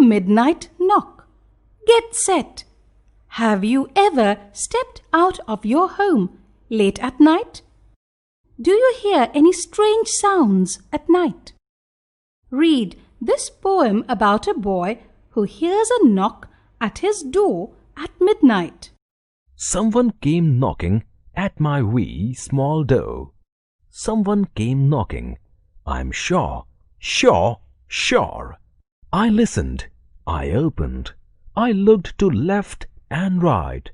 midnight knock. Get set. Have you ever stepped out of your home late at night? Do you hear any strange sounds at night? Read this poem about a boy who hears a knock at his door at midnight. Someone came knocking at my wee small door. Someone came knocking, I'm sure, sure, sure. I listened, I opened, I looked to left and right.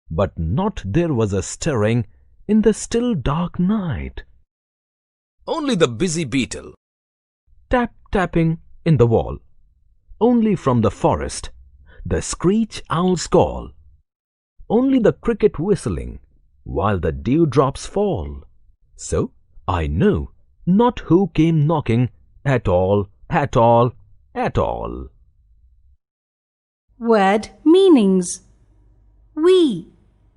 But not there was a stirring in the still dark night. Only the busy beetle. Tap tapping in the wall. Only from the forest the screech owl's call. Only the cricket whistling while the dewdrops fall. So I know not who came knocking at all, at all, at all. Word meanings. Wee,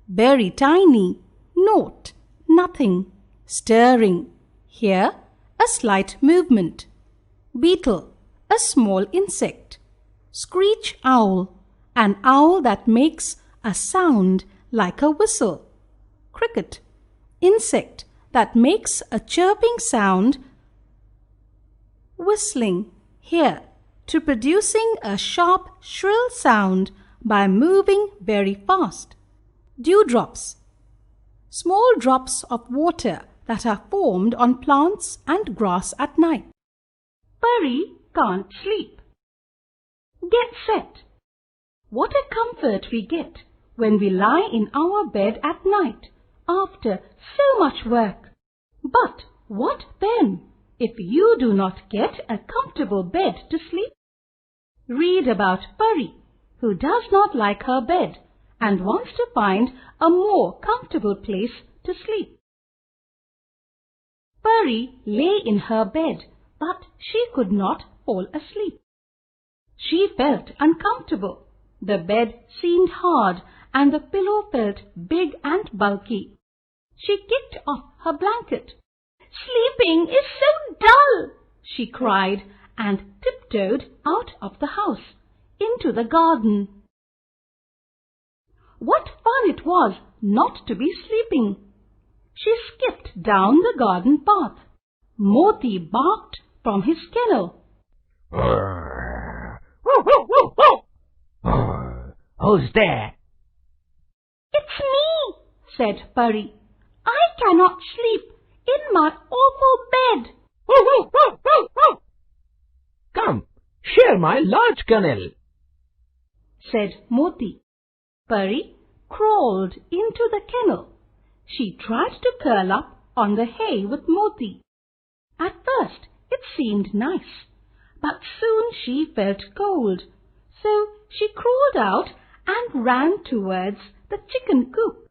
very tiny. Note, nothing. Stirring. Here, a slight movement. Beetle, a small insect. Screech owl, an owl that makes a sound like a whistle. Cricket, insect that makes a chirping sound. Whistling, here, to producing a sharp, shrill sound by moving very fast. Dewdrops, small drops of water that are formed on plants and grass at night. Purry can't sleep. Get set. What a comfort we get when we lie in our bed at night after so much work. But what then if you do not get a comfortable bed to sleep? Read about Purry, who does not like her bed and wants to find a more comfortable place to sleep. Purry lay in her bed, but she could not fall asleep. She felt uncomfortable. The bed seemed hard and the pillow felt big and bulky. She kicked off her blanket. "Sleeping is so dull," she cried, and tiptoed out of the house into the garden. What fun it was not to be sleeping! She skipped down the garden path. Moti barked from his kennel. Who's there? "It's me," said Purry. "I cannot sleep in my awful bed." Come, share my large kennel, said Moti. Purry crawled into the kennel. She tried to curl up on the hay with Moti. At first it seemed nice, but soon she felt cold, so she crawled out and ran towards the chicken coop.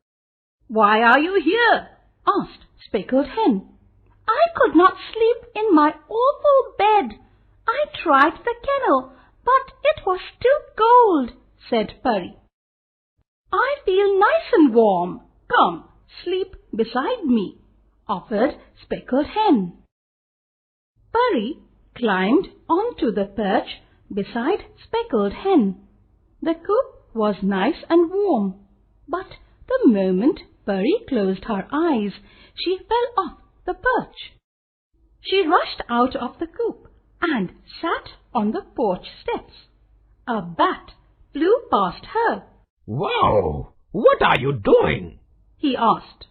"Why are you here?" asked Speckled Hen. "I could not sleep in my awful bed. I tried the kennel, but it was too cold," said Purry. "I feel nice and warm. Come, sleep beside me," offered Speckled Hen. Purry climbed onto the perch beside Speckled Hen. The coop was nice and warm, but the moment Purry closed her eyes, she fell off the perch. She rushed out of the coop and sat on the porch steps. A bat flew past her. "Wow! What are you doing?" he asked.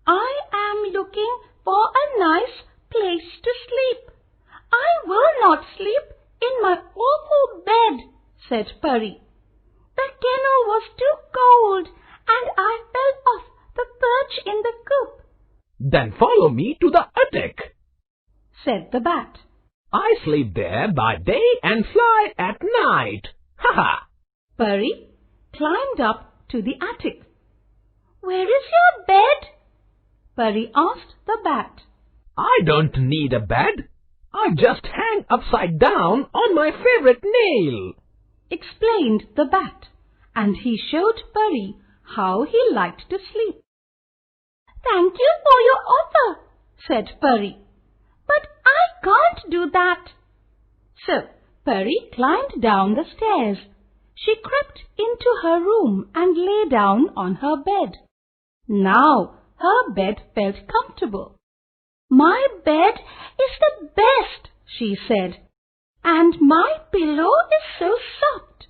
"I am looking for a nice place to sleep. I will not sleep in my awful bed," said Purry. "The kennel was too cold and I fell off the perch in the coop." "Then follow me to the attic," said the bat. "I sleep there by day and fly at night. Ha ha!" Purry climbed up to the attic. "Where is your bed?" Purry asked the bat. "I don't need a bed. I just hang upside down on my favorite nail," explained the bat, and he showed Purry how he liked to sleep. "Thank you for your offer," said Purry, "but I can't do that." So Peri climbed down the stairs. She crept into her room and lay down on her bed. Now her bed felt comfortable. "My bed is the best," she said, "and my pillow is so soft."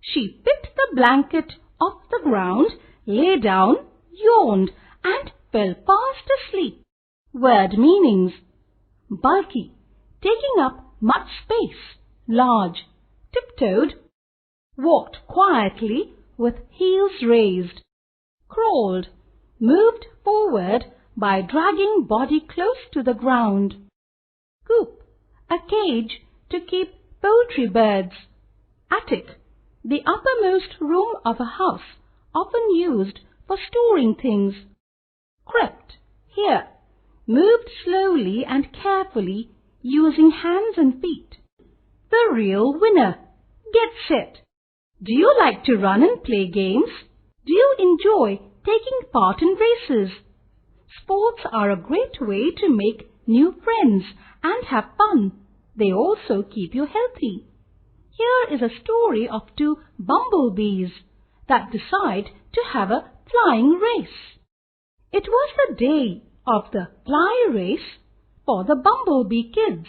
She picked the blanket off the ground, lay down, yawned, and fell fast asleep. Word meanings: bulky, taking up much space, large, tiptoed, walked quietly with heels raised, crawled, moved forward by dragging body close to the ground. Coop, a cage to keep poultry birds. Attic, the uppermost room of a house, often used for storing things. Crept, here, moved slowly and carefully using hands and feet. The real winner. Get set. Do you like to run and play games? Do you enjoy taking part in races? Sports are a great way to make new friends and have fun. They also keep you healthy. Here is a story of two bumblebees that decide to have a flying race. It was the day of the fly race for the bumblebee kids.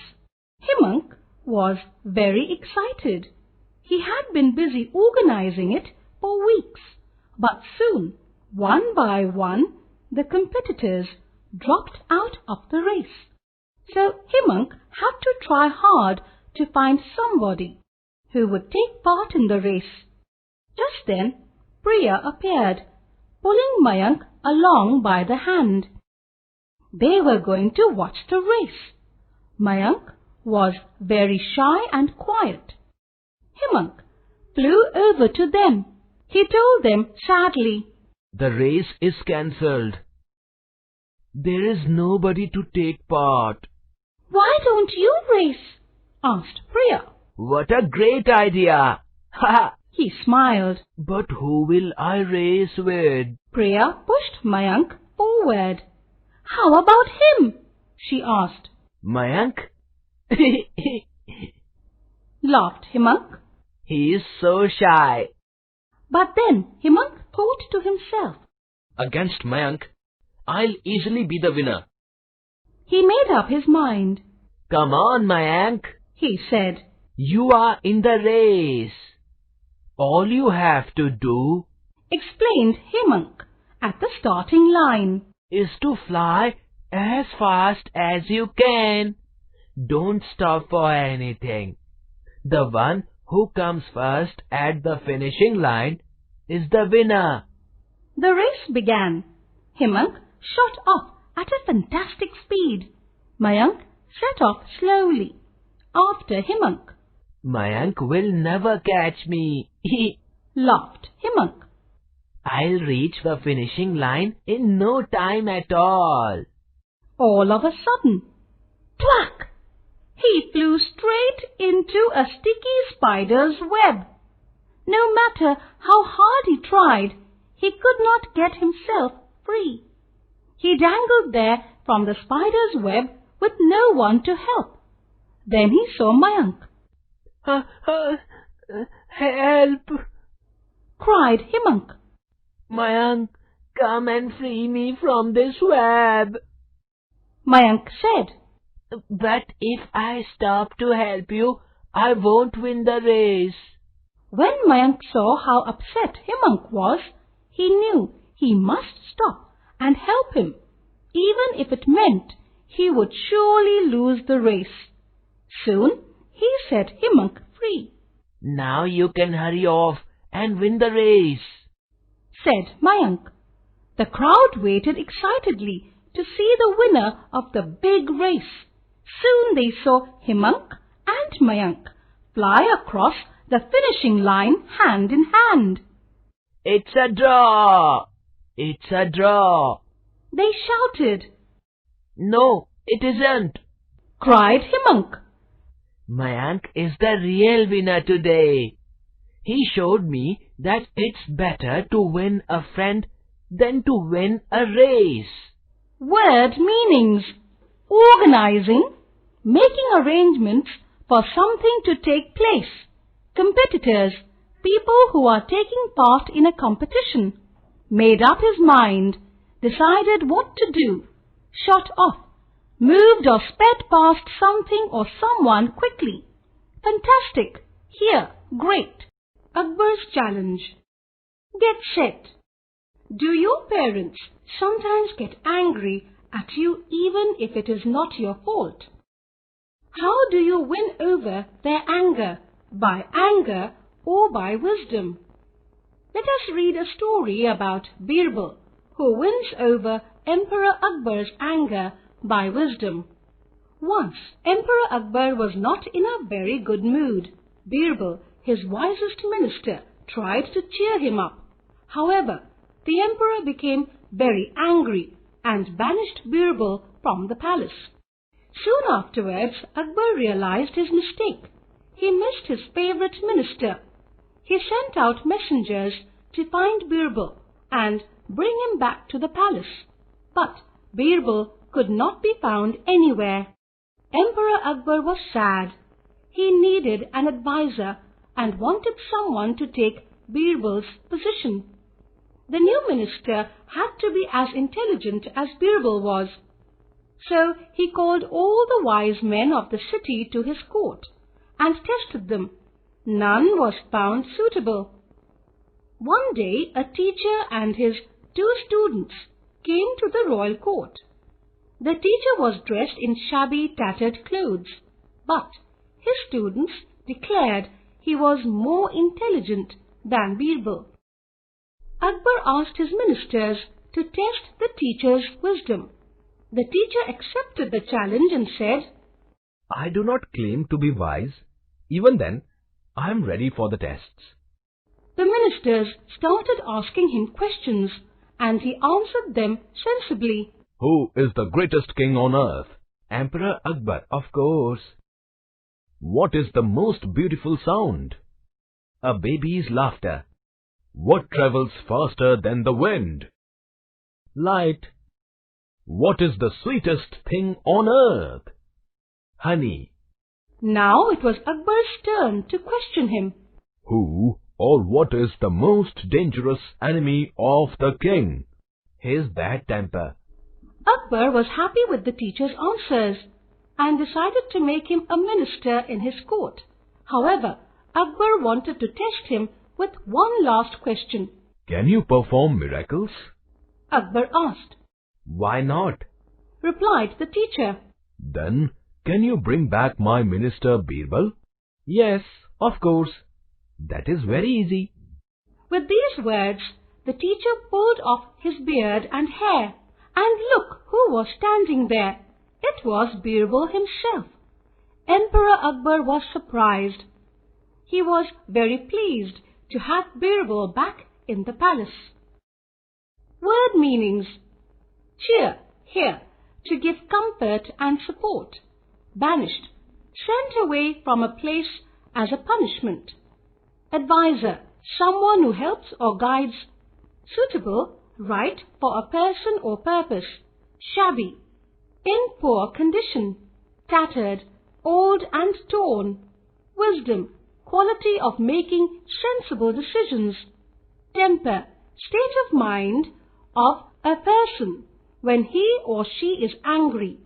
Himunk was very excited. He had been busy organizing it for weeks, but soon, one by one, the competitors dropped out of the race. So Himunk had to try hard to find somebody who would take part in the race. Just then, Priya appeared, pulling Mayank along by the hand. They were going to watch the race. Mayank was very shy and quiet. Himunk flew over to them. He told them sadly, "The race is cancelled. There is nobody to take part." "Why don't you race?" asked Priya. "What a great idea! Ha!" He smiled. "But who will I race with?" Priya pushed Mayank forward. "How about him?" she asked. "Mayank?" laughed Himunk. "He is so shy." But then Himunk thought to himself, Against Mayank, I'll easily be the winner. He made up his mind. "Come on, Mayank. He said, You are in the race. All you have to do explained Himunk at the starting line. is to fly as fast as you can. Don't stop for anything. The one who comes first at the finishing line is the winner." The race began. Himunk shot off at a fantastic speed. Mayank set off slowly after Himunk. "Mayank will never catch me," laughed Himunk. "I'll reach the finishing line in no time at all." All of a sudden, thwack! He flew straight into a sticky spider's web. No matter how hard he tried, he could not get himself free. He dangled there from the spider's web with no one to help. Then he saw Mayank. "Help! Cried Himunk. Mayank, come and free me from this web." Mayank said, "But if I stop to help you, I won't win the race." When Mayank saw how upset Himunk was, he knew he must stop and help him, even if it meant he would surely lose the race. Soon he set Himunk free. "Now you can hurry off and win the race," said Mayank. The crowd waited excitedly to see the winner of the big race. Soon they saw Himunk and Mayank fly across the finishing line hand in hand. "It's a draw! It's a draw!" They shouted. "No, it isn't. Cried Himunk. Mayank is the real winner today. He showed me that it's better to win a friend than to win a race." Word meanings: organizing, making arrangements for something to take place. Competitors, people who are taking part in a competition, made up his mind, decided what to do, shot off, moved or sped past something or someone quickly. Fantastic! Here, great! Akbar's challenge. Get set. Do your parents sometimes get angry at you even if it is not your fault? How do you win over their anger? By anger or by wisdom? Let us read a story about Birbal, who wins over Emperor Akbar's anger by wisdom. Once, Emperor Akbar was not in a very good mood. Birbal, his wisest minister, tried to cheer him up. However, the emperor became very angry and banished Birbal from the palace. Soon afterwards, Akbar realized his mistake. He missed his favorite minister. He sent out messengers to find Birbal and bring him back to the palace. But Birbal could not be found anywhere. Emperor Akbar was sad. He needed an advisor and wanted someone to take Birbal's position. The new minister had to be as intelligent as Birbal was. So he called all the wise men of the city to his court and tested them. None was found suitable. One day a teacher and his 2 students came to the royal court. The teacher was dressed in shabby, tattered clothes, but his students declared he was more intelligent than Birbal. Akbar asked his ministers to test the teacher's wisdom. The teacher accepted the challenge and said, I do not claim to be wise. Even then, I am ready for the tests. The ministers started asking him questions, and he answered them sensibly. Who is the greatest king on earth? Emperor Akbar, of course. What is the most beautiful sound? A baby's laughter. What travels faster than the wind? Light. What is the sweetest thing on earth? Honey. Now it was Akbar's turn to question him. Who or what is the most dangerous enemy of the king? His bad temper. Akbar was happy with the teacher's answers and decided to make him a minister in his court. However, Akbar wanted to test him with one last question. Can you perform miracles? Akbar asked. Why not? Replied the teacher. Then, can you bring back my minister Birbal? Yes, of course. That is very easy. With these words, the teacher pulled off his beard and hair, and look who was standing there. It was Birbal himself. Emperor Akbar was surprised. He was very pleased to have Birbal back in the palace. Word meanings. Cheer, here, to give comfort and support. Banished, sent away from a place as a punishment. Advisor, someone who helps or guides. Suitable, right for a person or purpose. Shabby, in poor condition. Tattered, old and torn. Wisdom, quality of making sensible decisions. Temper, state of mind of a person when he or she is angry.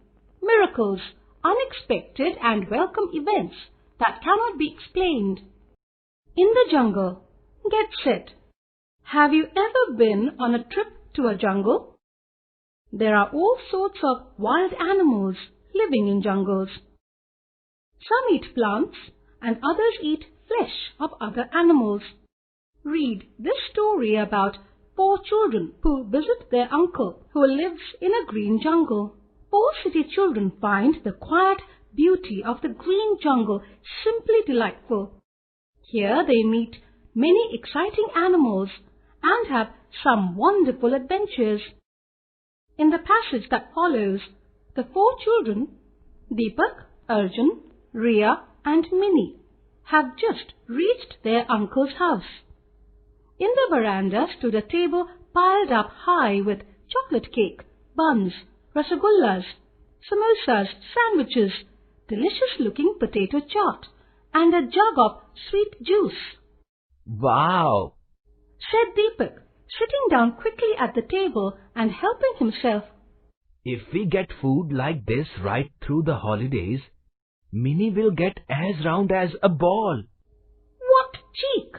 Miracles, unexpected and welcome events that cannot be explained. In the jungle, get set. Have you ever been on a trip to a jungle? There are all sorts of wild animals living in jungles. Some eat plants and others eat flesh of other animals. Read this story about 4 children who visit their uncle who lives in a green jungle. 4 city children find the quiet beauty of the green jungle simply delightful. Here they meet many exciting animals and have some wonderful adventures. In the passage that follows, the 4 children, Deepak, Arjun, Riya and Minnie, have just reached their uncle's house. In the veranda stood a table piled up high with chocolate cake, buns, rasagullas, samosas, sandwiches, delicious-looking potato chaat and a jug of sweet juice. Wow! Said Deepak, sitting down quickly at the table and helping himself. If we get food like this right through the holidays, Minnie will get as round as a ball. What cheek!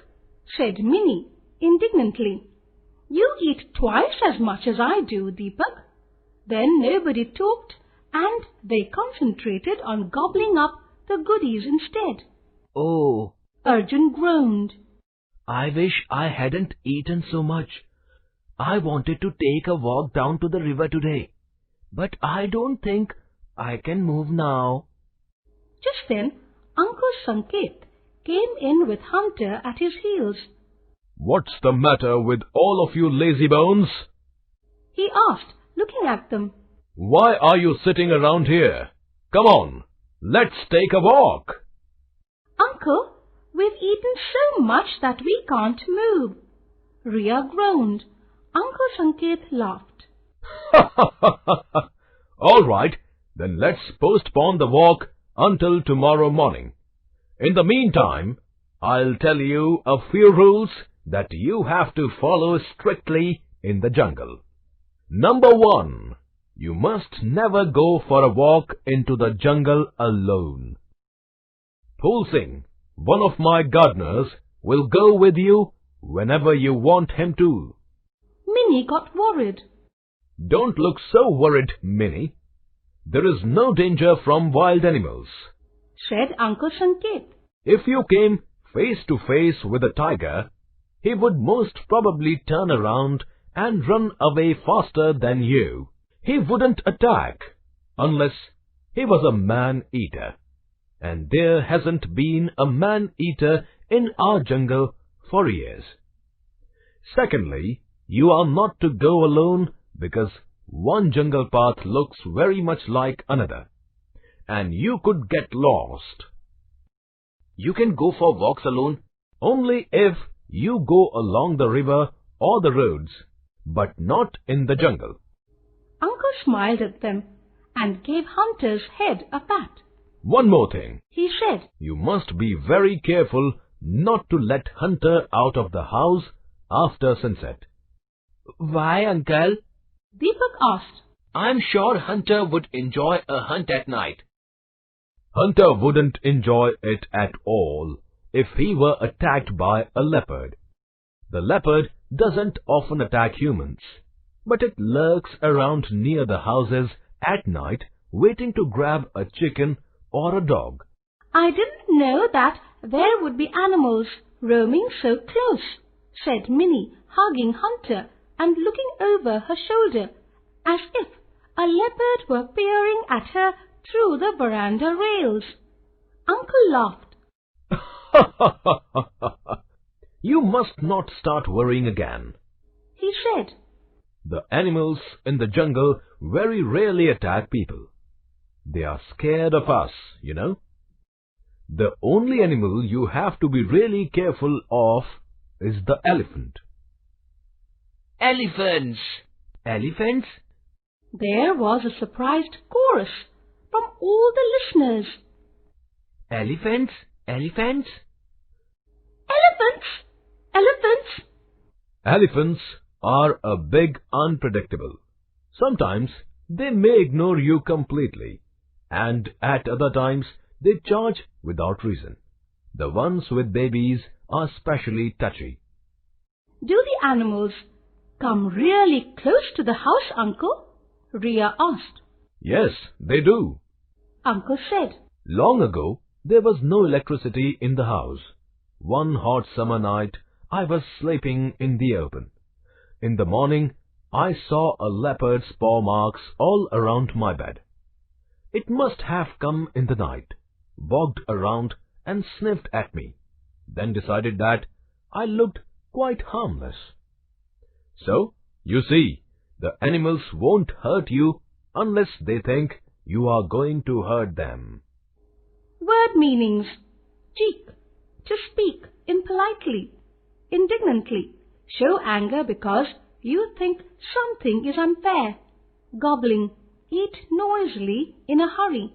Said Minnie indignantly. You eat twice as much as I do, Deepak. Then nobody talked and they concentrated on gobbling up the goodies instead. Oh, Arjun groaned. I wish I hadn't eaten so much. I wanted to take a walk down to the river today, but I don't think I can move now. Just then, Uncle Sanket came in with Hunter at his heels. What's the matter with all of you lazy bones? He asked, looking at them. Why are you sitting around here? Come on, let's take a walk. Uncle, we've eaten so much that we can't move. Ria groaned. Uncle Sanket laughed. All right, then let's postpone the walk until tomorrow morning. In the meantime, I'll tell you a few rules that you have to follow strictly in the jungle. Number 1. You must never go for a walk into the jungle alone. Pool Singh, one of my gardeners, will go with you whenever you want him to. Minnie got worried. Don't look so worried, Minnie. There is no danger from wild animals. Said Uncle Sanket. If you came face to face with a tiger, he would most probably turn around and run away faster than you. He wouldn't attack unless he was a man-eater. And there hasn't been a man-eater in our jungle for years. Secondly, you are not to go alone because one jungle path looks very much like another, and you could get lost. You can go for walks alone. Only if you go along the river or the roads, but not in the jungle. Uncle smiled at them and gave Hunter's head a pat. One more thing, He said, you must be very careful not to let Hunter out of the house after sunset. Why, Uncle? Deepak asked. I'm sure Hunter would enjoy a hunt at night. Hunter wouldn't enjoy it at all if he were attacked by a leopard. The leopard doesn't often attack humans, but it lurks around near the houses at night waiting to grab a chicken or a dog. I didn't know that there would be animals roaming so close, said Minnie, hugging Hunter and looking over her shoulder as if a leopard were peering at her through the veranda rails. Uncle laughed. You must not start worrying again. He said, The animals in the jungle very rarely attack people. They are scared of us, you know. The only animal you have to be really careful of is the elephant. Elephants! Elephants? There was a surprised chorus from all the listeners. Elephants? Elephants? Elephants! Elephants! Elephants are a big unpredictable. Sometimes they may ignore you completely, and at other times they charge without reason. The ones with babies are especially touchy. Do the animals come really close to the house, Uncle? Ria asked. Yes, they do. Uncle said, Long ago, there was no electricity in the house. One hot summer night, I was sleeping in the open. In the morning, I saw a leopard's paw marks all around my bed. It must have come in the night, walked around and sniffed at me, then decided that I looked quite harmless. So, you see, the animals won't hurt you unless they think you are going to hurt them. word meanings. Cheek, to speak impolitely, indignantly, show anger because you think something is unfair. Gobbling, eat noisily in a hurry.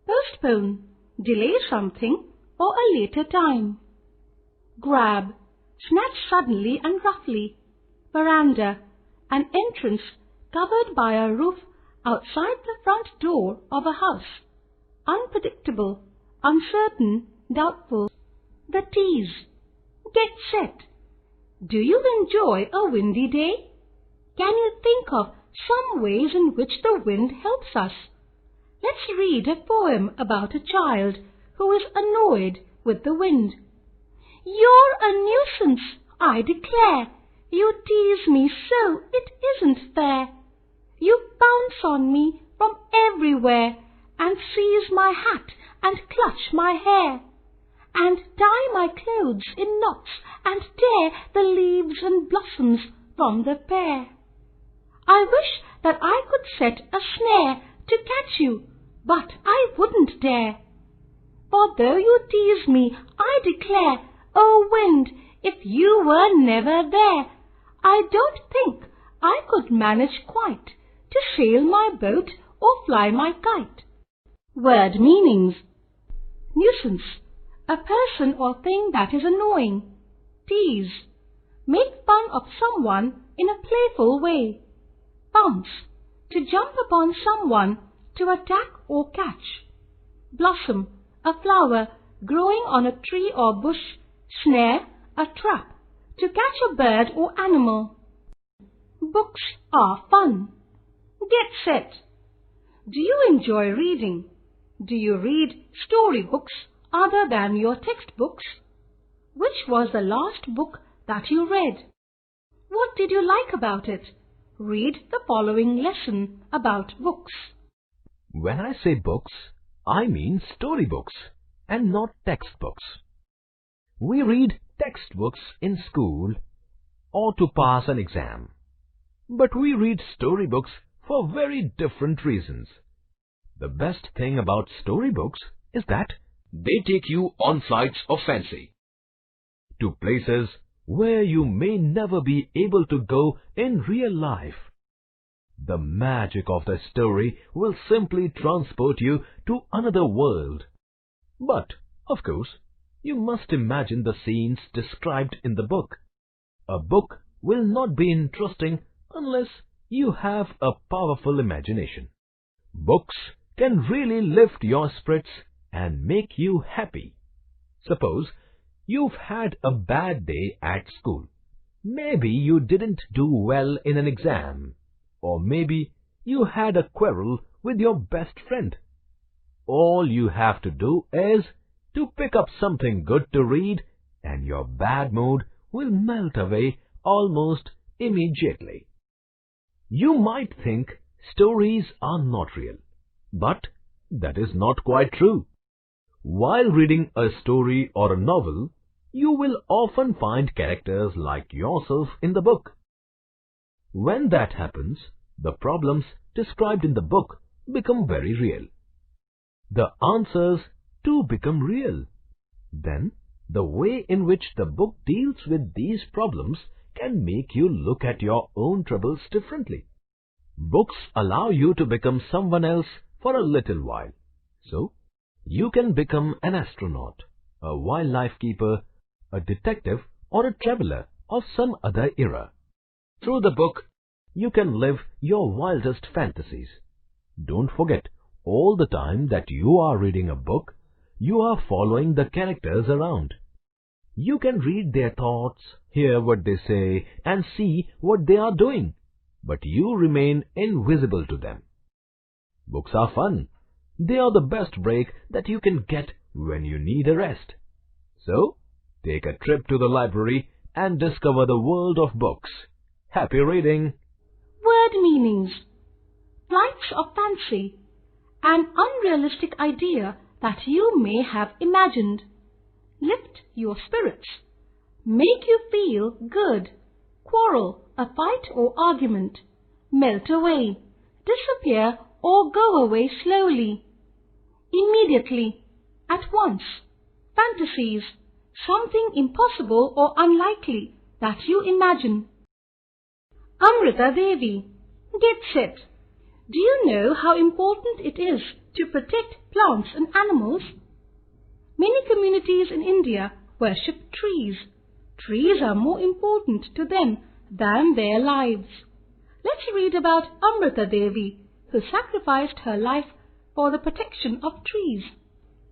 postpone, delay something for a later time. Grab, snatch suddenly and roughly. Veranda, an entrance covered by a roof outside the front door of a house. Unpredictable, uncertain, doubtful. The tease. Get set. Do you enjoy a windy day? Can you think of some ways in which the wind helps us? Let's read a poem about a child who is annoyed with the wind. You're a nuisance, I declare. You tease me so it isn't fair. You pounce on me from everywhere and seize my hat and clutch my hair and tie my clothes in knots and tear the leaves and blossoms from the pear. I wish that I could set a snare to catch you, but I wouldn't dare. For though you tease me, I declare, O wind, if you were never there, I don't think I could manage quite to sail my boat or fly my kite. Word meanings. Nuisance, a person or thing that is annoying. Tease, make fun of someone in a playful way. Pounce, to jump upon someone, to attack or catch. Blossom, a flower growing on a tree or bush. Snare, a trap, to catch a bird or animal. Books are fun. Get set. Do you enjoy reading? Do you read storybooks other than your textbooks? Which was the last book that you read? What did you like about it? Read the following lesson about books. When I say books, I mean storybooks and not textbooks. We read textbooks in school or to pass an exam. But we read storybooks for very different reasons. The best thing about storybooks is that They take you on flights of fancy. to places where you may never be able to go in real life. The magic of the story will simply transport you to another world. But, of course, you must imagine the scenes described in the book. A book will not be interesting unless you have a powerful imagination. Books can really lift your spirits and make you happy. Suppose you've had a bad day at school. Maybe you didn't do well in an exam, or maybe you had a quarrel with your best friend. All you have to do is to pick up something good to read, and your bad mood will melt away almost immediately. You might think stories are not real, but that is not quite true. While reading a story or a novel, you will often find characters like yourself in the book. When that happens, the problems described in the book become very real. The answers too become real. Then, the way in which the book deals with these problems can make you look at your own troubles differently. Books allow you to become someone else for a little while. So, you can become an astronaut, a wildlife keeper, a detective, or a traveler of some other era. Through the book, you can live your wildest fantasies. Don't forget, all the time that you are reading a book, you are following the characters around. You can read their thoughts, hear what they say, and see what they are doing, but you remain invisible to them. Books are fun. They are the best break that you can get when you need a rest. So, take a trip to the library and discover the world of books. Happy reading! Word meanings. Flights of fancy. An unrealistic idea that you may have imagined. Lift your spirits. Make you feel good. Quarrel, a fight or argument. Melt away. Disappear or go away slowly. Immediately. At once. Fantasies. Something impossible or unlikely that you imagine. Amarita Devi. Get set. Do you know how important it is to protect plants and animals? Many communities in India worship trees. Trees are more important to them than their lives. Let's read about Amarita Devi, who sacrificed her life for the protection of trees.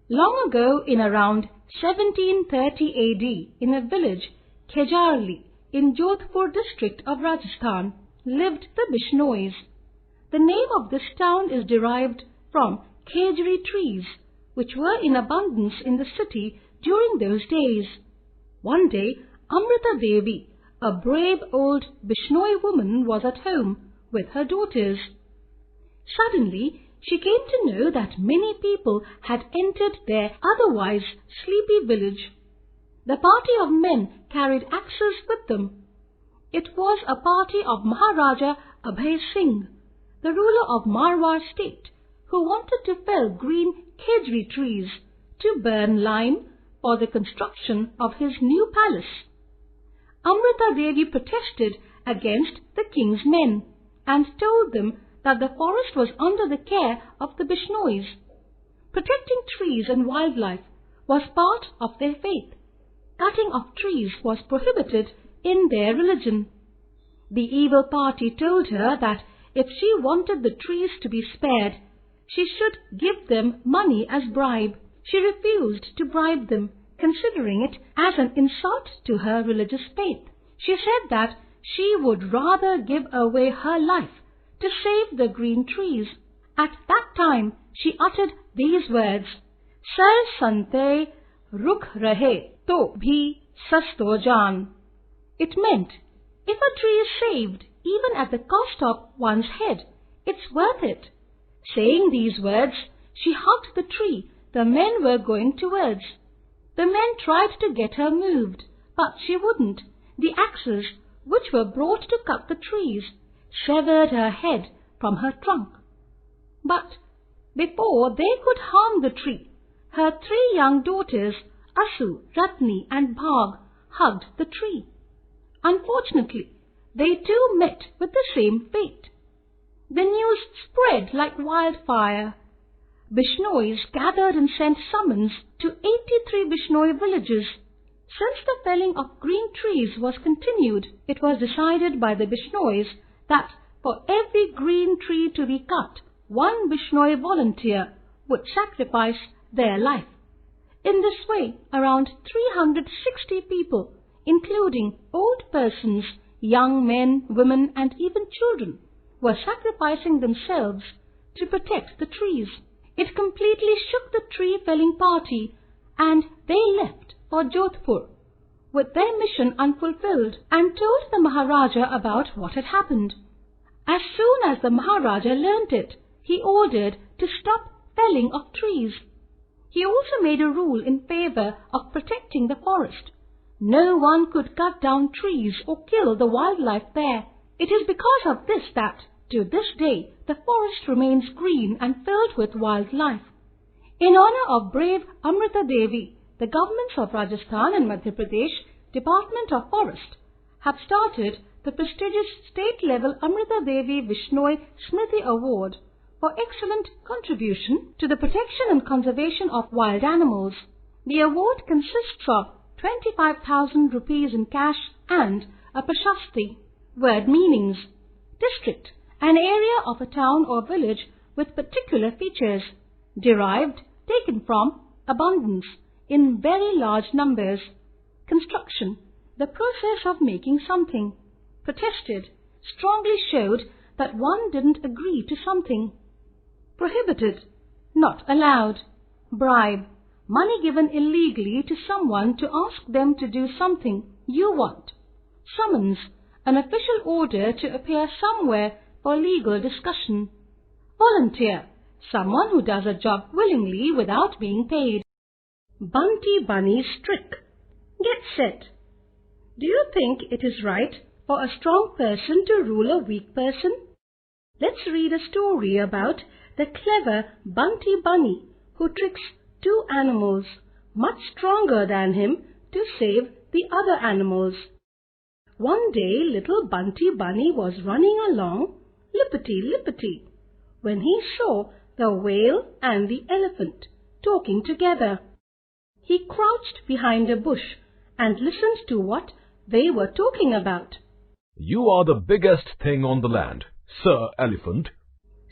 Long ago, in around 1730 AD, in a village, Khejarli, in Jodhpur district of Rajasthan, lived the Bishnois. The name of this town is derived from khejri trees, which were in abundance in the city during those days. One day, Amarita Devi, a brave old Bishnoi woman, was at home with her daughters. Suddenly, she came to know that many people had entered their otherwise sleepy village. The party of men carried axes with them. It was a party of Maharaja Abhay Singh, the ruler of Marwar state, who wanted to fell green khejri trees to burn lime for the construction of his new palace. Amarita Devi protested against the king's men and told them that the forest was under the care of the Bishnois. Protecting trees and wildlife was part of their faith. Cutting of trees was prohibited in their religion. The evil party told her that if she wanted the trees to be spared, she should give them money as bribe. She refused to bribe them, considering it as an insult to her religious faith. She said that she would rather give away her life to save the green trees. At that time, she uttered these words, Sar sante rukh rahe to bhi sasto jaan. It meant, if a tree is saved, even at the cost of one's head, it's worth it. Saying these words, she hugged the tree the men were going towards. The men tried to get her moved, but she wouldn't. The axes, which were brought to cut the trees, severed her head from her trunk. But before they could harm the tree, her 3 young daughters, Asu, Ratni and Bhag, hugged the tree. Unfortunately, they too met with the same fate. The news spread like wildfire. Bishnois gathered and sent summons to 83 Bishnoi villages. Since the felling of green trees was continued, it was decided by the Bishnois that for every green tree to be cut, one Bishnoi volunteer would sacrifice their life. In this way, around 360 people, including old persons, young men, women and even children, were sacrificing themselves to protect the trees. It completely shook the tree felling party, and they left for Jodhpur with their mission unfulfilled and told the Maharaja about what had happened. As soon as the Maharaja learnt it, he ordered to stop felling of trees. He also made a rule in favour of protecting the forest. No one could cut down trees or kill the wildlife there. It is because of this that, to this day, the forest remains green and filled with wildlife. In honour of brave Amarita Devi, the governments of Rajasthan and Madhya Pradesh Department of Forest have started the prestigious state-level Amarita Devi Vishnoi Smriti Award for excellent contribution to the protection and conservation of wild animals. The award consists of 25,000 rupees in cash and a prashasti. Word meanings: district, an area of a town or village with particular features. Derived, taken from, abundance, in very large numbers. Construction, the process of making something. Protested, strongly showed that one didn't agree to something. Prohibited, not allowed. Bribe, money given illegally to someone to ask them to do something you want. Summons, an official order to appear somewhere for legal discussion. Volunteer, someone who does a job willingly without being paid. Bunty Bunny's trick. Get set. Do you think it is right for a strong person to rule a weak person? Let's read a story about the clever Bunty Bunny who tricks 2 animals much stronger than him to save the other animals. One day little Bunty Bunny was running along, lippity-lippity, when he saw the whale and the elephant talking together. He crouched behind a bush and listened to what they were talking about. "You are the biggest thing on the land, Sir Elephant,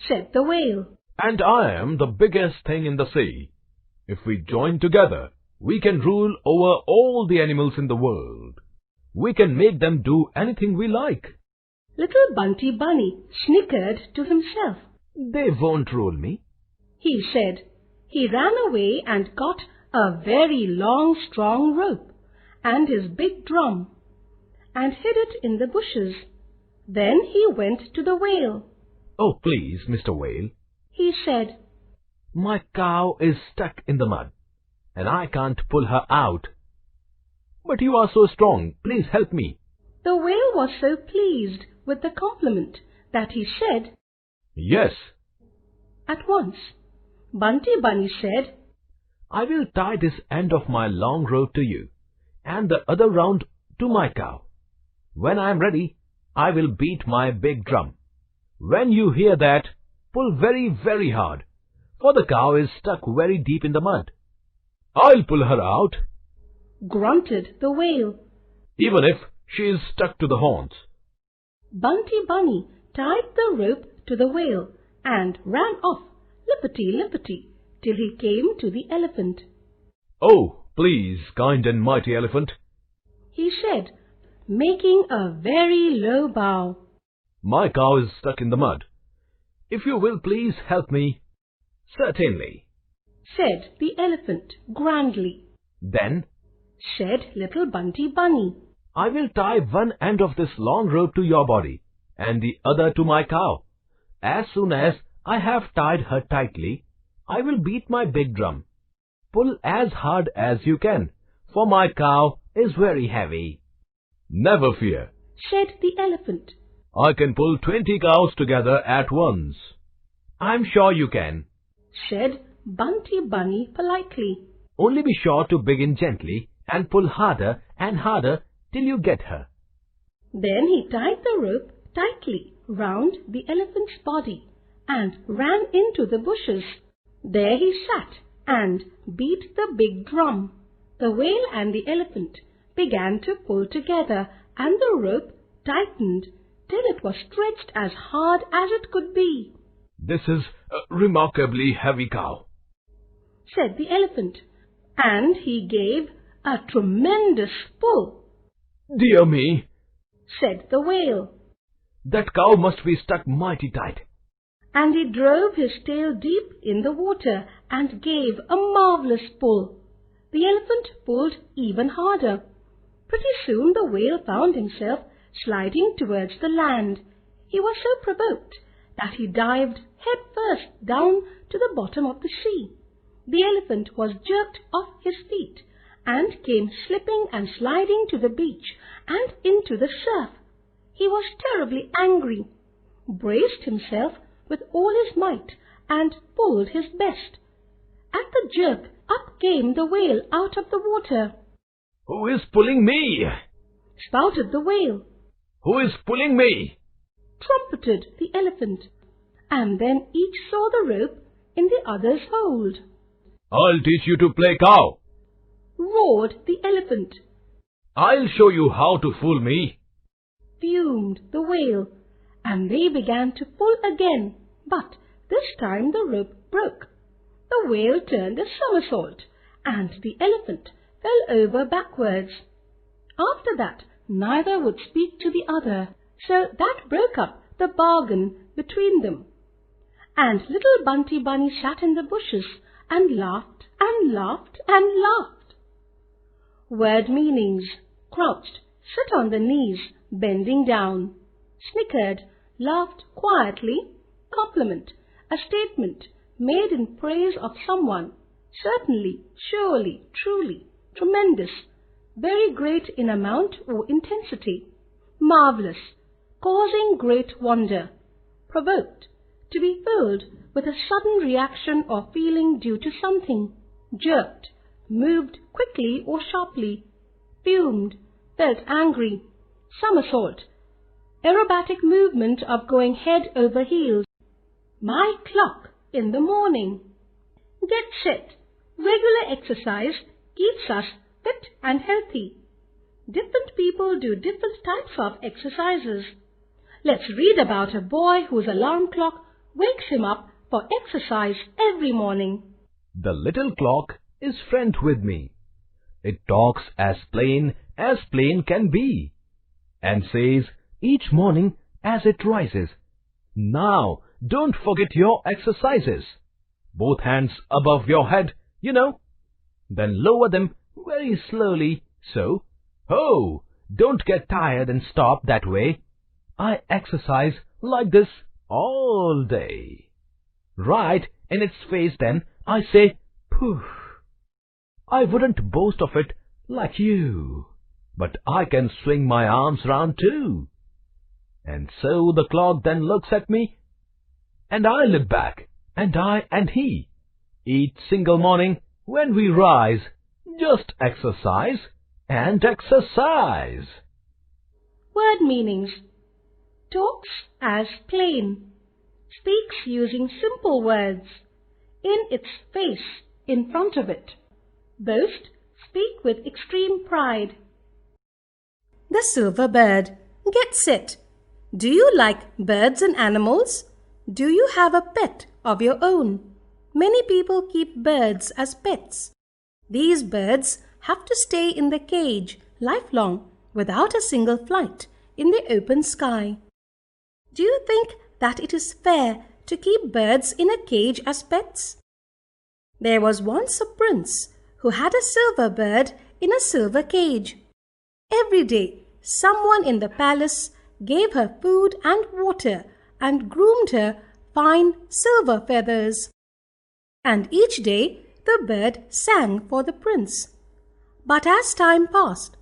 said the whale. and I am the biggest thing in the sea. If we join together, we can rule over all the animals in the world. We can make them do anything we like." Little Bunty Bunny snickered to himself. "They won't rule me." He said. He ran away and got a very long, strong rope and his big drum and hid it in the bushes. Then he went to the whale. "Oh, please, Mr. Whale, He said, my cow is stuck in the mud, and I can't pull her out. But you are so strong, please help me." the whale was so pleased with the compliment that he said, "Yes, at once. Bunty Bunny said, I will tie this end of my long rope to you, and the other round to my cow. When I am ready, I will beat my big drum. When you hear that, pull very, very hard, for the cow is stuck very deep in the mud. I'll pull her out, grunted the whale. even if she is stuck to the horns." Bunty Bunny tied the rope to the whale and ran off, lippity-lippity, till he came to the elephant. "Oh, please, kind and mighty elephant, He said, making a very low bow. my cow is stuck in the mud. If you will please help me." "Certainly." Said the elephant grandly. "Then Said little Bunty Bunny. I will tie one end of this long rope to your body and the other to my cow. As soon as I have tied her tightly, I will beat my big drum. Pull as hard as you can, for my cow is very heavy." "Never fear," Said the elephant. "I can pull 20 cows together at once." "I'm sure you can." Said Bunty Bunny politely. "Only be sure to begin gently and pull harder and harder till you get her." Then he tied the rope tightly round the elephant's body and ran into the bushes. There he sat and beat the big drum. The whale and the elephant began to pull together, and the rope tightened till it was stretched as hard as it could be. "This is a remarkably heavy cow," said the elephant, and he gave a tremendous pull. "Dear me, Said the whale, that cow must be stuck mighty tight." and he drove his tail deep in the water and gave a marvelous pull. The elephant pulled even harder. Pretty soon the whale found himself sliding towards the land. He was so provoked that he dived head first down to the bottom of the sea. The elephant was jerked off his feet and came slipping and sliding to the beach and into the surf. He was terribly angry, braced himself with all his might, and pulled his best. At the jerk, up came the whale out of the water. "Who is pulling me? Spouted the whale, Who is pulling me?" trumpeted the elephant, and then each saw the rope in the other's hold. "I'll teach you to play cow. Roared the elephant, I'll show you how to fool me." fumed the whale, and they began to pull again, but this time the rope broke. The whale turned a somersault, and the elephant fell over backwards. After that, neither would speak to the other, so that broke up the bargain between them. And little Bunty Bunny sat in the bushes and laughed and laughed and laughed. Word meanings: crouched, sit on the knees, bending down. Snickered, laughed quietly. Compliment, a statement made in praise of someone. Certainly, surely, truly, tremendous, very great in amount or intensity. Marvelous, causing great wonder. Provoked, to be filled with a sudden reaction or feeling due to something. Jerked, moved quickly or sharply. Fumed, felt angry. Somersault, aerobatic movement of going head over heels. My clock in the morning. Get set. Regular exercise keeps us fit and healthy. Different people do different types of exercises. Let's read about a boy whose alarm clock wakes him up for exercise every morning. The little clock is friend with me. It talks as plain can be, and says each morning as it rises, "Now, don't forget your exercises. Both hands above your head, you know. Then lower them very slowly, so, oh, don't get tired and stop that way. I exercise like this all day." Right in its face then, I say, "Poof. I wouldn't boast of it like you, but I can swing my arms round too." And so the clock then looks at me, and I look back, and I and he, each single morning when we rise, just exercise and exercise. Word meanings. Talks as plain. Speaks using simple words. In its face, in front of it. Boast, speak with extreme pride. The silver bird. Get set. Do you like birds and animals? Do you have a pet of your own? Many people keep birds as pets. These birds have to stay in the cage lifelong without a single flight in the open sky. Do you think that it is fair to keep birds in a cage as pets? There was once a prince who had a silver bird in a silver cage. Every day, someone in the palace gave her food and water and groomed her fine silver feathers. And each day the bird sang for the prince. But as time passed,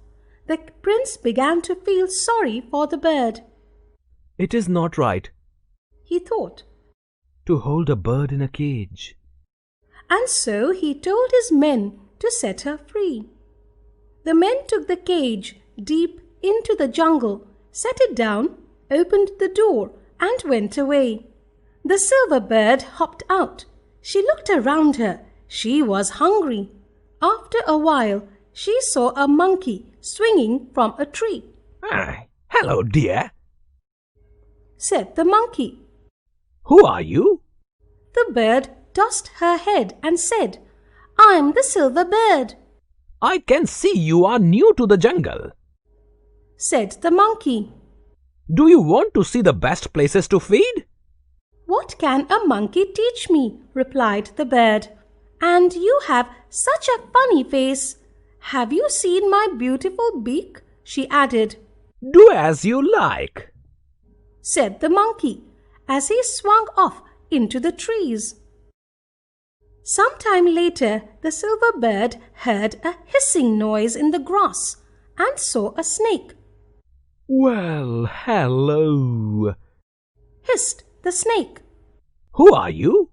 the prince began to feel sorry for the bird. It is not right, he thought, to hold a bird in a cage. And so he told his men to set her free. The men took the cage deep into the jungle, set it down, opened the door, and went away. The silver bird hopped out. She looked around her. She was hungry. After a while, she saw a monkey swinging from a tree. Hello, dear, said the monkey. Who are you? The bird tossed her head and said, I'm the silver bird. I can see you are new to the jungle, said the monkey. Do you want to see the best places to feed? What can a monkey teach me? Replied the bird. And you have such a funny face. Have you seen my beautiful beak? She added. Do as you like, said the monkey as he swung off into the trees. Some time later, the silver bird heard a hissing noise in the grass and saw a snake. Well, hello, hissed the snake. Who are you?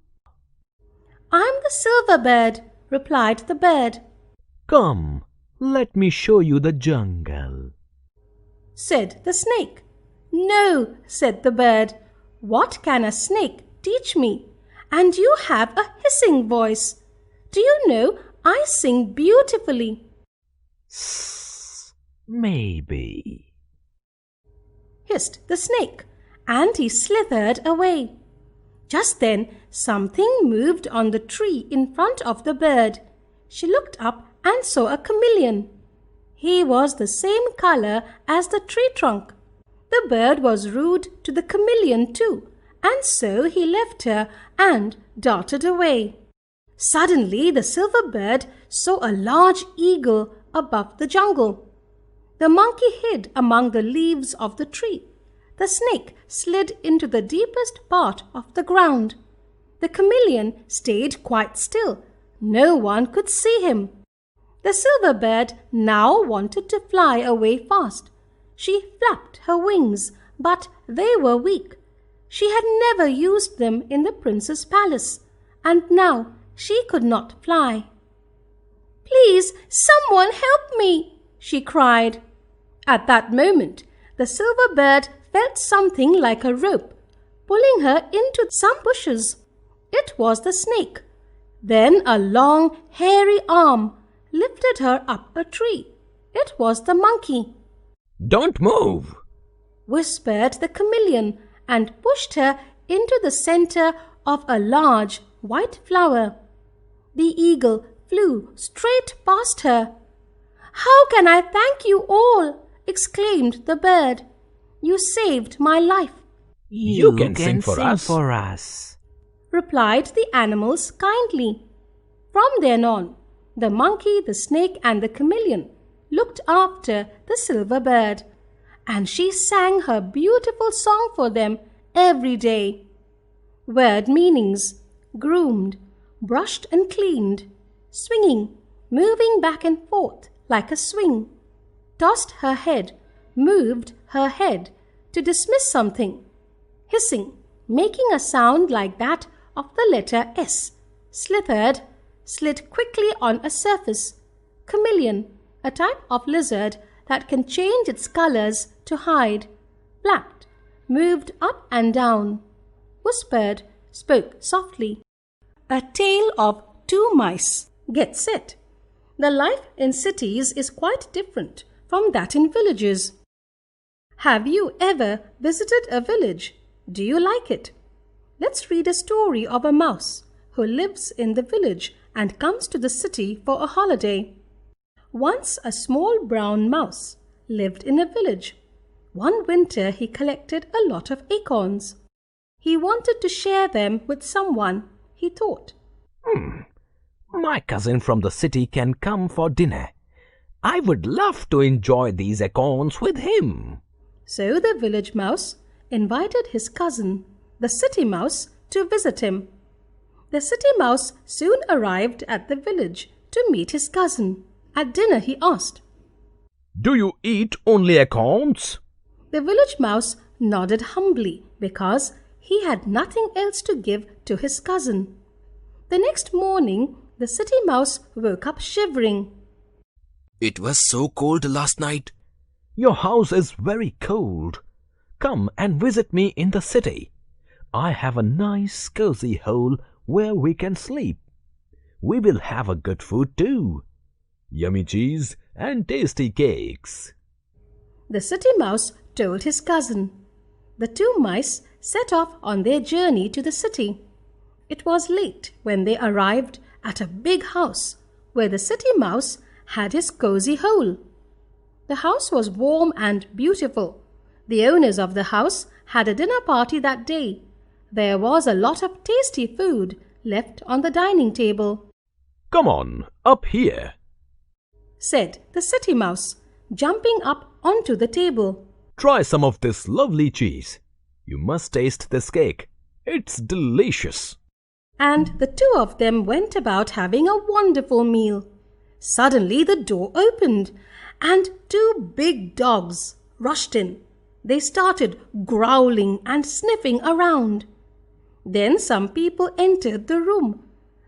I'm the silver bird, replied the bird. Come, let me show you the jungle, said the snake. No, said the bird. What can a snake teach me? And you have a hissing voice. Do you know I sing beautifully? Maybe, hissed the snake, and he slithered away. Just then, something moved on the tree in front of the bird. She looked up and saw a chameleon. He was the same color as the tree trunk. The bird was rude to the chameleon too, and so he left her and darted away. Suddenly, the silver bird saw a large eagle above the jungle. The monkey hid among the leaves of the tree. The snake slid into the deepest part of the ground. The chameleon stayed quite still. No one could see him. The silver bird now wanted to fly away fast. She flapped her wings, but they were weak. She had never used them in the prince's palace, and now she could not fly. Please, someone help me, she cried. At that moment, the silver bird felt something like a rope pulling her into some bushes. It was the snake. Then a long, hairy arm lifted her up a tree. It was the monkey. Don't move, Whispered the chameleon and pushed her into the center of a large white flower. The eagle flew straight past her. "How can I thank you all?" exclaimed the bird. "You saved my life," You can sing for us. replied the animals kindly. From then on, the monkey, the snake, and the chameleon looked after the silver bird, and she sang her beautiful song for them every day. Word meanings: groomed, brushed and cleaned, swinging, moving back and forth like a swing, tossed her head, moved her head to dismiss something, hissing, making a sound like that of the letter S, slithered, slid quickly on a surface, chameleon, a type of lizard that can change its colors to hide, flapped, moved up and down, whispered, spoke softly. A tale of two mice. Get set. The life in cities is quite different from that in villages. Have you ever visited a village? Do you like it? Let's read a story of a mouse who lives in the village and comes to the city for a holiday. Once a small brown mouse lived in a village. One winter he collected a lot of acorns. He wanted to share them with someone, he thought. My cousin from the city can come for dinner. I would love to enjoy these acorns with him. So the village mouse invited his cousin, the city mouse, to visit him. The city mouse soon arrived at the village to meet his cousin. At dinner he asked, Do you eat only acorns? The village mouse nodded humbly because he had nothing else to give to his cousin. The next morning, the city mouse woke up shivering. It was so cold last night. Your house is very cold. Come and visit me in the city. I have a nice cozy hole where we can sleep. We will have a good food too. Yummy cheese and tasty cakes. The city mouse told his cousin. The two mice set off on their journey to the city. It was late when they arrived at a big house where the city mouse had his cozy hole. The house was warm and beautiful. The owners of the house had a dinner party that day. There was a lot of tasty food left on the dining table. Come on, up here, said the city mouse, jumping up onto the table. Try some of this lovely cheese. You must taste this cake. It's delicious. And the two of them went about having a wonderful meal. Suddenly the door opened and two big dogs rushed in. They started growling and sniffing around. Then some people entered the room.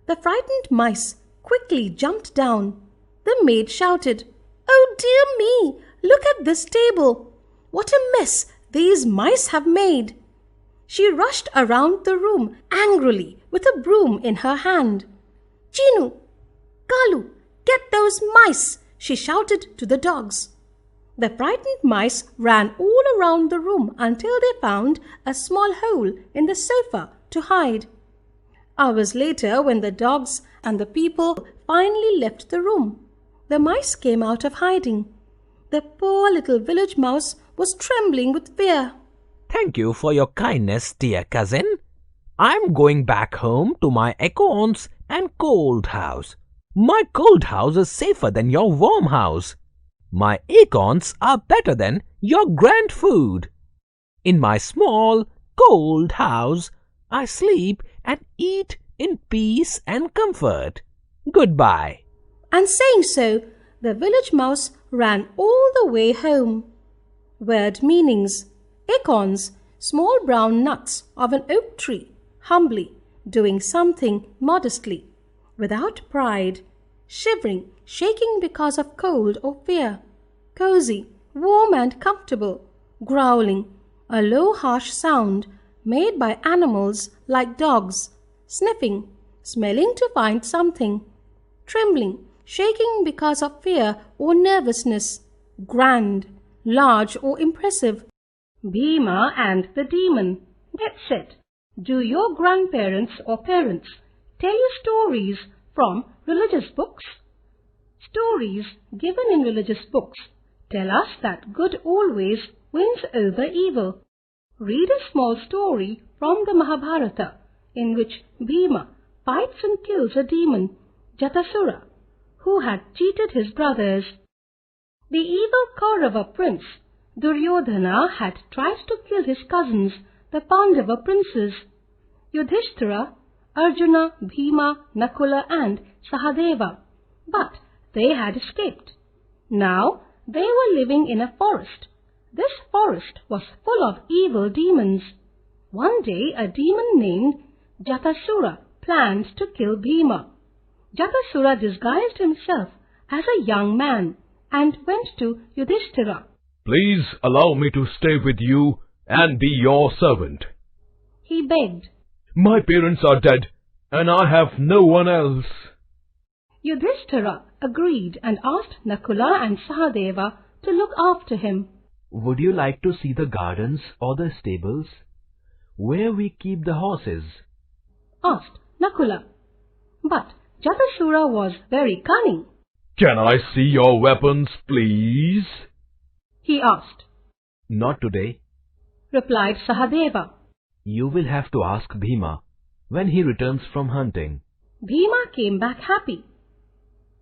The frightened mice quickly jumped down. The maid shouted, "Oh dear me, look at this table. What a mess these mice have made." She rushed around the room angrily with a broom in her hand. "Chinu, Kalu, get those mice," she shouted to the dogs. The frightened mice ran all around the room until they found a small hole in the sofa to hide. Hours later, when the dogs and the people finally left the room, the mice came out of hiding. The poor little village mouse was trembling with fear. Thank you for your kindness, dear cousin. I'm going back home to my acorns and cold house. My cold house is safer than your warm house. My acorns are better than your grand food. In my small, cold house, I sleep and eat in peace and comfort. Goodbye. And saying so, the village mouse ran all the way home. Word meanings: acorns, small brown nuts of an oak tree, humbly, doing something modestly, without pride, shivering, shaking because of cold or fear, cozy, warm and comfortable, growling, a low harsh sound, made by animals like dogs, sniffing, smelling to find something, trembling, shaking because of fear or nervousness, grand, large or impressive. Bhima and the demon. Get set. Do your grandparents or parents tell you stories from religious books? Stories given in religious books tell us that good always wins over evil. Read a small story from the Mahabharata in which Bhima fights and kills a demon, Jatasura, who had cheated his brothers. The evil Kaurava prince, Duryodhana, had tried to kill his cousins, the Pandava princes, Yudhishthira, Arjuna, Bhima, Nakula and Sahadeva, but they had escaped. Now they were living in a forest. This forest was full of evil demons. One day a demon named Jatasura planned to kill Bhima. Jatasura disguised himself as a young man and went to Yudhishthira. Please allow me to stay with you and be your servant. He begged. My parents are dead and I have no one else. Yudhishthira agreed and asked Nakula and Sahadeva to look after him. Would you like to see the gardens or the stables? Where we keep the horses? Asked Nakula. But Jatasura was very cunning. Can I see your weapons, please? He asked. Not today, Replied Sahadeva. You will have to ask Bhima when he returns from hunting. Bhima came back happy.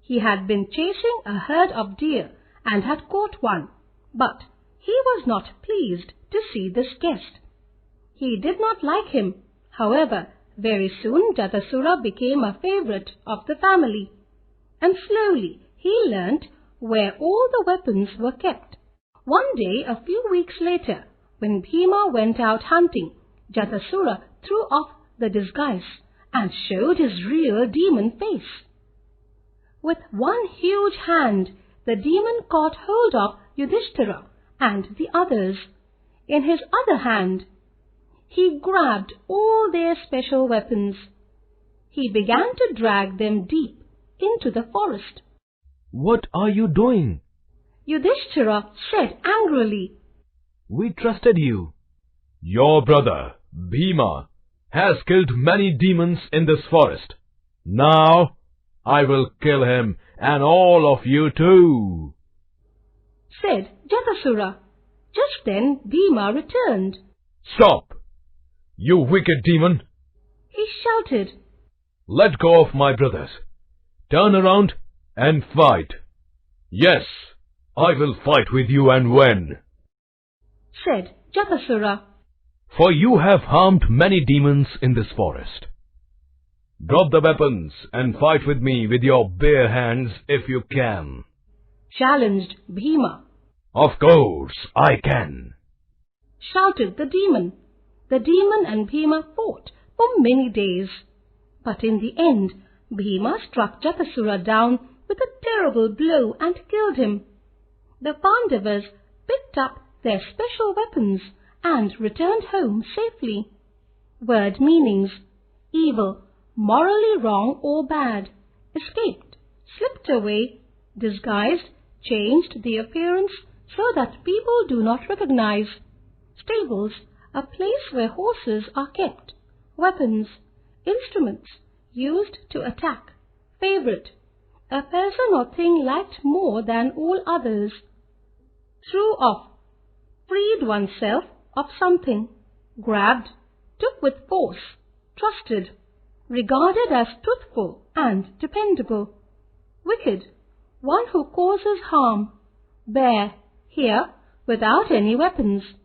He had been chasing a herd of deer and had caught one, but he was not pleased to see this guest. He did not like him. However, very soon Jatasura became a favorite of the family, and slowly he learnt where all the weapons were kept. One day, a few weeks later, when Bhima went out hunting, Jatasura threw off the disguise and showed his real demon face. With one huge hand, the demon caught hold of Yudhishthira and the others. In his other hand, he grabbed all their special weapons. He began to drag them deep into the forest. What are you doing? Yudhishthira said angrily. We trusted you. Your brother, Bhima, has killed many demons in this forest. Now I will kill him and all of you too, said Jatasura. Just then Bhima returned. Stop, you wicked demon. He shouted. Let go of my brothers. Turn around and fight. Yes, I will fight with you and win, said Jatasura. For you have harmed many demons in this forest. Drop the weapons and fight with me with your bare hands if you can, challenged Bhima. Of course I can, shouted the demon. The demon and Bhima fought for many days. But in the end, Bhima struck Jatasura down with a terrible blow and killed him. The Pandavas picked up their special weapons and returned home safely. Word meanings: evil, morally wrong or bad, escaped, slipped away, disguised, changed the appearance so that people do not recognize. Stables, a place where horses are kept. Weapons, instruments used to attack. Favorite, a person or thing liked more than all others. Threw off, freed oneself of something. Grabbed, took with force. Trusted, regarded as truthful and dependable. Wicked, one who causes harm. Bear, here, without any weapons.